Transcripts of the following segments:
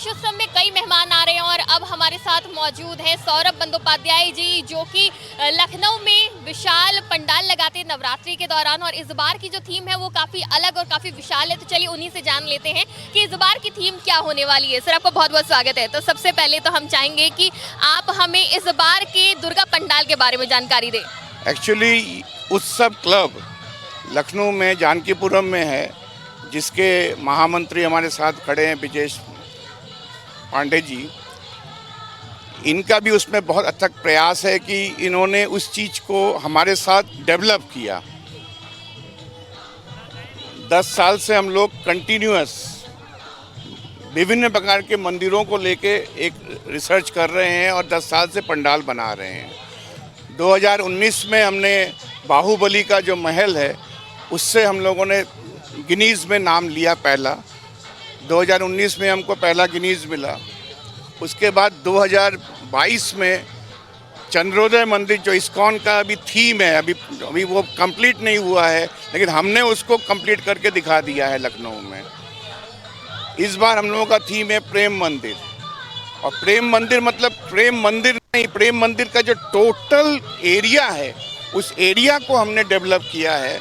गणेशोत्सव में कई मेहमान आ रहे हैं और अब हमारे साथ मौजूद है सौरभ बंदोपाध्याय जी, जो कि लखनऊ में विशाल पंडाल लगाते हैं नवरात्रि के दौरान। और इस बार की जो थीम है वो काफ़ी अलग और काफ़ी विशाल है। तो चलिए उन्हीं से जान लेते हैं कि इस बार की थीम क्या होने वाली है। सर, आपका बहुत बहुत स्वागत है। तो सबसे पहले तो हम चाहेंगे कि आप हमें इस बार के दुर्गा पंडाल के बारे में जानकारी दें। एक्चुअली उत्सव क्लब लखनऊ में जानकीपुरम में है, जिसके महामंत्री हमारे साथ खड़े हैं ब्रिजेश पांडे जी। इनका भी उसमें बहुत अथक प्रयास है कि इन्होंने उस चीज़ को हमारे साथ डेवलप किया। 10 साल से हम लोग कंटिन्यूअस विभिन्न प्रकार के मंदिरों को लेके एक रिसर्च कर रहे हैं और 10 साल से पंडाल बना रहे हैं। 2019 में हमने बाहुबली का जो महल है उससे हम लोगों ने गिनीज़ में नाम लिया पहला। 2019 में हमको पहला गिनीज़ मिला। उसके बाद 2022 में चंद्रोदय मंदिर जो इस्कॉन का अभी थीम है, अभी वो कंप्लीट नहीं हुआ है, लेकिन हमने उसको कंप्लीट करके दिखा दिया है लखनऊ में। इस बार हम लोगों का थीम है प्रेम मंदिर। और प्रेम मंदिर मतलब प्रेम मंदिर नहीं, प्रेम मंदिर का जो टोटल एरिया है उस एरिया को हमने डेवलप किया है।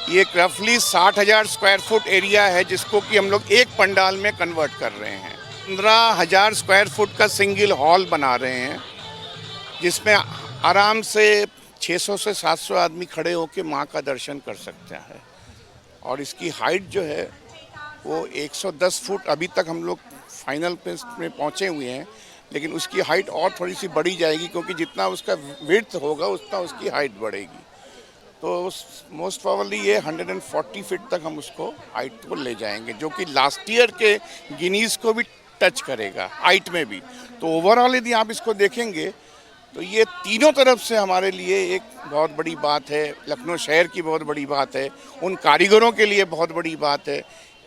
ये रफली 60,000 स्क्वायर फुट एरिया है, जिसको कि हम लोग एक पंडाल में कन्वर्ट कर रहे हैं। 15,000 स्क्वायर फुट का सिंगल हॉल बना रहे हैं, जिसमें आराम से 600 से 700 आदमी खड़े होकर माँ का दर्शन कर सकते हैं। और इसकी हाइट जो है वो 110 फुट अभी तक हम लोग फाइनल पे में पहुँचे हुए हैं, लेकिन उसकी हाइट और थोड़ी सी बढ़ी जाएगी, क्योंकि जितना उसका विड्थ होगा उतना उसकी हाइट बढ़ेगी। तो मोस्ट प्रोबेबली ये 140 फीट तक हम उसको हाइट को ले जाएंगे, जो कि लास्ट ईयर के गिनीज़ को भी टच करेगा हाइट में भी। तो ओवरऑल यदि आप इसको देखेंगे तो ये तीनों तरफ से हमारे लिए एक बहुत बड़ी बात है। लखनऊ शहर की बहुत बड़ी बात है, उन कारीगरों के लिए बहुत बड़ी बात है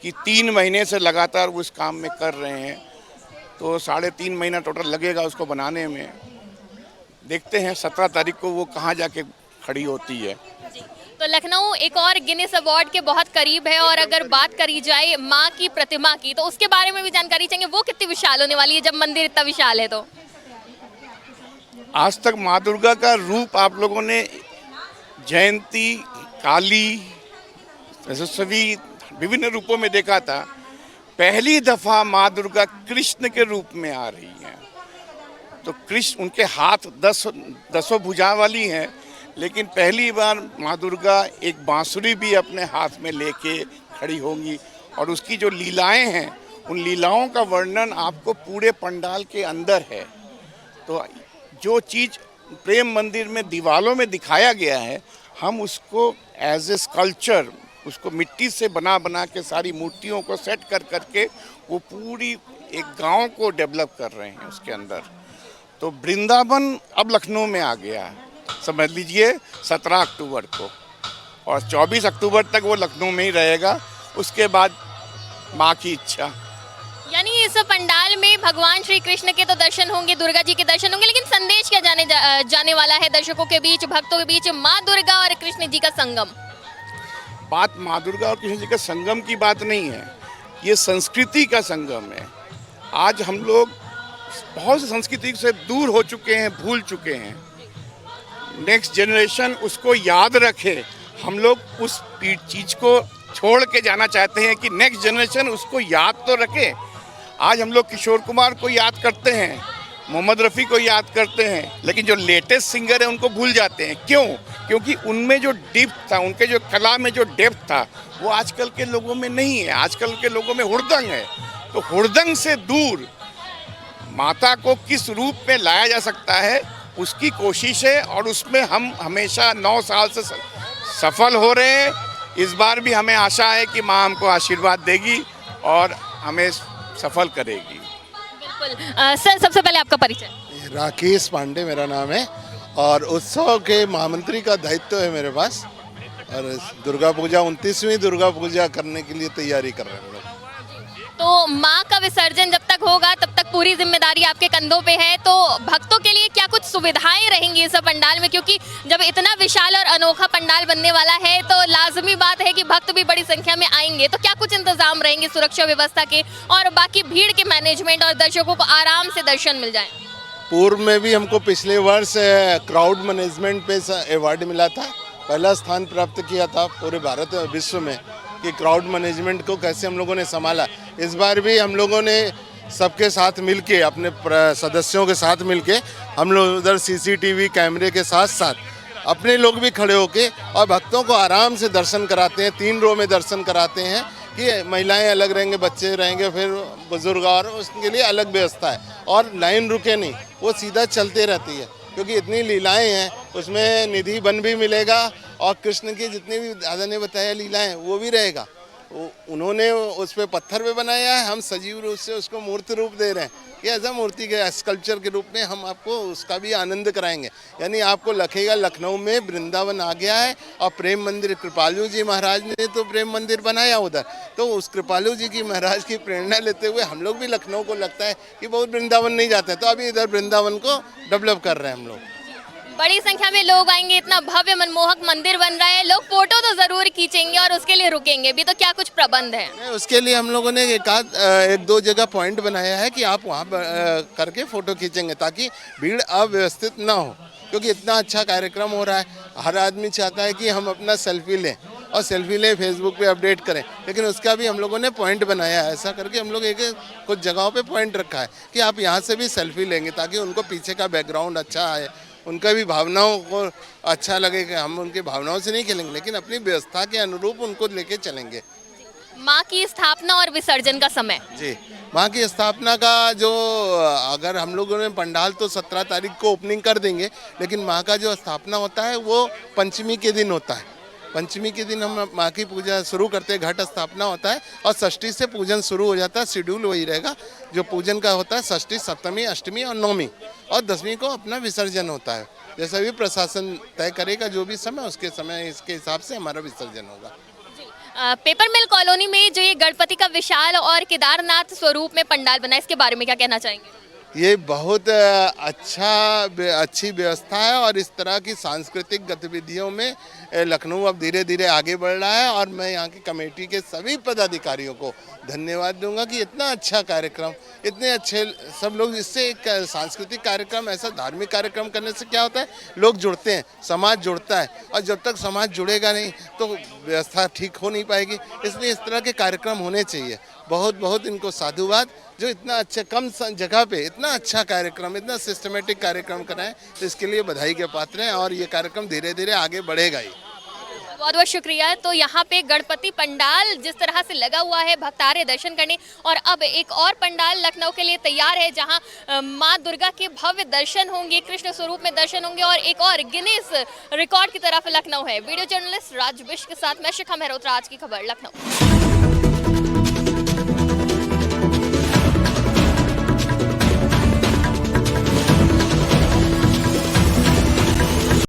कि 3 महीने से लगातार वो इस काम में कर रहे हैं। तो 3.5 महीना टोटल लगेगा उसको बनाने में। देखते हैं 17 तारीख को वो कहाँ जाके खड़ी होती है। तो लखनऊ एक और गिनीज अवार्ड के बहुत करीब है। और अगर बात करी जाए माँ की प्रतिमा की, तो उसके बारे में भी जानकारी चाहिए। वो कितनी विशाल होने वाली है जब मंदिर इतना विशाल है? तो आज तक माँ दुर्गा का रूप आप लोगों ने जयंती, काली, सरस्वती विभिन्न रूपों में देखा था। पहली दफा माँ दुर्गा कृष्ण के रूप में आ रही हैं। तो कृष्ण, उनके हाथ 10 भुजा वाली हैं, लेकिन पहली बार माँ दुर्गा एक बांसुरी भी अपने हाथ में लेके खड़ी होंगी। और उसकी जो लीलाएं हैं, उन लीलाओं का वर्णन आपको पूरे पंडाल के अंदर है। तो जो चीज़ प्रेम मंदिर में दीवालों में दिखाया गया है, हम उसको एज ए स्कल्पचर, उसको मिट्टी से बना के सारी मूर्तियों को सेट करके वो पूरी एक गांव को डेवलप कर रहे हैं उसके अंदर। तो वृंदावन अब लखनऊ में आ गया है, समझ लीजिए 17 अक्टूबर को, और 24 अक्टूबर तक वो लखनऊ में ही रहेगा। उसके बाद माँ की इच्छा। यानी इस पंडाल में भगवान श्री कृष्ण के तो दर्शन होंगे, दुर्गा जी के दर्शन होंगे, लेकिन संदेश क्या जाने वाला है दर्शकों के बीच, भक्तों के बीच? माँ दुर्गा और कृष्ण जी का संगम। बात माँ दुर्गा और कृष्ण जी का संगम की बात नहीं है, ये संस्कृति का संगम है। आज हम लोग बहुत सी संस्कृति से दूर हो चुके हैं, भूल चुके हैं। नेक्स्ट जनरेशन उसको याद रखे। हम लोग उस चीज़ को छोड़ के जाना चाहते हैं कि नेक्स्ट जनरेशन उसको याद तो रखे। आज हम लोग किशोर कुमार को याद करते हैं, मोहम्मद रफ़ी को याद करते हैं, लेकिन जो लेटेस्ट सिंगर है उनको भूल जाते हैं। क्यों? क्योंकि उनमें जो डेप्थ था, उनके जो कला में जो डेप्थ था, वो आजकल के लोगों में नहीं है। आजकल के लोगों में हुड़दंग है। तो हुड़दंग से दूर माता को किस रूप में लाया जा सकता है, उसकी कोशिश है। और उसमें हम हमेशा 9 साल से सफल हो रहे हैं। इस बार भी हमें आशा है कि माँ हमको आशीर्वाद देगी और हमें सफल करेगी। बिल्कुल। सर, सबसे पहले आपका परिचय। राकेश पांडे मेरा नाम है, और उत्सव के महामंत्री का दायित्व है मेरे पास। और दुर्गा पूजा 29वीं दुर्गा पूजा करने के लिए तैयारी कर रहे हैं हम लोग। तो माँ का विसर्जन जब तक होगा तब तक पूरी जिम्मेदारी आपके कंधों पे है। तो भक्तों के लिए बताइए क्या कुछ सुविधाएं रहेंगी इस पंडाल में, क्योंकि जब इतना विशाल और अनोखा पंडाल बनने वाला है तो लाजमी बात है कि भक्त भी बड़ी संख्या में आएंगे, तो क्या कुछ इंतजाम रहेंगे सुरक्षा व्यवस्था के और बाकी भीड़ के मैनेजमेंट और दर्शकों को आराम से दर्शन मिल जाए? पूर्व में भी हमको पिछले वर्ष क्राउड मैनेजमेंट पे अवार्ड मिला था, पहला स्थान प्राप्त किया था पूरे भारत विश्व में कि क्राउड मैनेजमेंट को कैसे हम लोगों ने संभाला। इस बार भी हम लोगों ने सबके साथ मिलके, अपने सदस्यों के साथ मिलके, हम लोग उधर सीसीटीवी कैमरे के साथ साथ अपने लोग भी खड़े होके और भक्तों को आराम से दर्शन कराते हैं। 3 रो में दर्शन कराते हैं कि महिलाएं अलग रहेंगे, बच्चे रहेंगे, फिर बुजुर्ग, और उसके लिए अलग व्यवस्था है। और लाइन रुके नहीं, वो सीधा चलते रहती है क्योंकि इतनी लीलाएं हैं। उसमें निधि वन भी मिलेगा और कृष्ण की जितनी भी दादा ने बताया लीलाएं वो भी रहेगा। उन्होंने उस पर पत्थर पे बनाया है, हम सजीव रूप से उसको मूर्ति रूप दे रहे हैं। ये ऐसा मूर्ति के स्कल्पचर के रूप में हम आपको उसका भी आनंद कराएंगे। यानी आपको लगेगा लखनऊ में वृंदावन आ गया है। और प्रेम मंदिर कृपालु जी महाराज ने तो प्रेम मंदिर बनाया उधर, तो उस कृपालु जी की महाराज की प्रेरणा लेते हुए हम लोग भी लखनऊ को लगता है कि बहुत वृंदावन नहीं जाते, तो अभी इधर वृंदावन को डेवलप कर रहे हैं हम लोग। बड़ी संख्या में लोग आएंगे, इतना भव्य मनमोहक मंदिर बन रहा है, लोग फोटो तो जरूर खींचेंगे और उसके लिए रुकेंगे भी, तो क्या कुछ प्रबंध है? उसके लिए हम लोगों ने एक दो जगह पॉइंट बनाया है कि आप वहाँ करके फोटो खींचेंगे ताकि भीड़ अव्यवस्थित ना हो, क्योंकि इतना अच्छा कार्यक्रम हो रहा है। हर आदमी चाहता है कि हम अपना सेल्फी लें और सेल्फी लें, फेसबुक पे अपडेट करें, लेकिन उसका भी हम लोगों ने पॉइंट बनाया है। ऐसा करके हम लोग कुछ जगहों पे पॉइंट रखा है कि आप यहाँ से भी सेल्फी लेंगे ताकि उनको पीछे का बैकग्राउंड अच्छा आए, उनका भी भावनाओं को अच्छा लगे कि हम उनकी भावनाओं से नहीं खेलेंगे, लेकिन अपनी व्यवस्था के अनुरूप उनको लेके चलेंगे। माँ की स्थापना और विसर्जन का समय? जी, माँ की स्थापना का जो, अगर हम लोगों ने पंडाल तो 17 तारीख को ओपनिंग कर देंगे, लेकिन माँ का जो स्थापना होता है वो पंचमी के दिन होता है। पंचमी के दिन हम माँ की पूजा शुरू करते हैं, घट स्थापना होता है और षष्ठी से पूजन शुरू हो जाता है। शेड्यूल वही रहेगा जो पूजन का होता है, षष्ठी, सप्तमी, अष्टमी और नवमी, और 10वीं को अपना विसर्जन होता है। जैसा भी प्रशासन तय करेगा जो भी समय, उसके समय इसके हिसाब से हमारा विसर्जन होगा। पेपर मिल कॉलोनी में जो ये गणपति का विशाल और केदारनाथ स्वरूप में पंडाल बना है, इसके बारे में क्या कहना चाहेंगे? ये बहुत अच्छी व्यवस्था है और इस तरह की सांस्कृतिक गतिविधियों में लखनऊ अब धीरे धीरे आगे बढ़ रहा है। और मैं यहाँ की कमेटी के सभी पदाधिकारियों को धन्यवाद दूंगा कि इतना अच्छा कार्यक्रम, इतने अच्छे सब लोग, इससे एक सांस्कृतिक कार्यक्रम, ऐसा धार्मिक कार्यक्रम करने से क्या होता है, लोग जुड़ते हैं, समाज जुड़ता है, और जब तक समाज जुड़ेगा नहीं तो व्यवस्था ठीक हो नहीं पाएगी। इसलिए इस तरह के कार्यक्रम होने चाहिए। बहुत बहुत इनको साधुवाद जो इतना अच्छे कम जगह पे इतना अच्छा कार्यक्रम, इतना सिस्टमेटिक कार्यक्रम कराएं, तो इसके लिए बधाई के पात्र हैं और ये कार्यक्रम धीरे धीरे आगे बढ़ेगा ही। बहुत बहुत शुक्रिया। तो यहाँ पे गणपति पंडाल जिस तरह से लगा हुआ है, भक्त आ रहे दर्शन करने, और अब एक और पंडाल लखनऊ के लिए तैयार है जहाँ माँ दुर्गा के भव्य दर्शन होंगे, कृष्ण स्वरूप में दर्शन होंगे, और एक और गिनीज रिकॉर्ड की तरफ लखनऊ है। वीडियो जर्नलिस्ट राज विश के साथ मैं शिखा मेहरोत्रा, आज की खबर लखनऊ।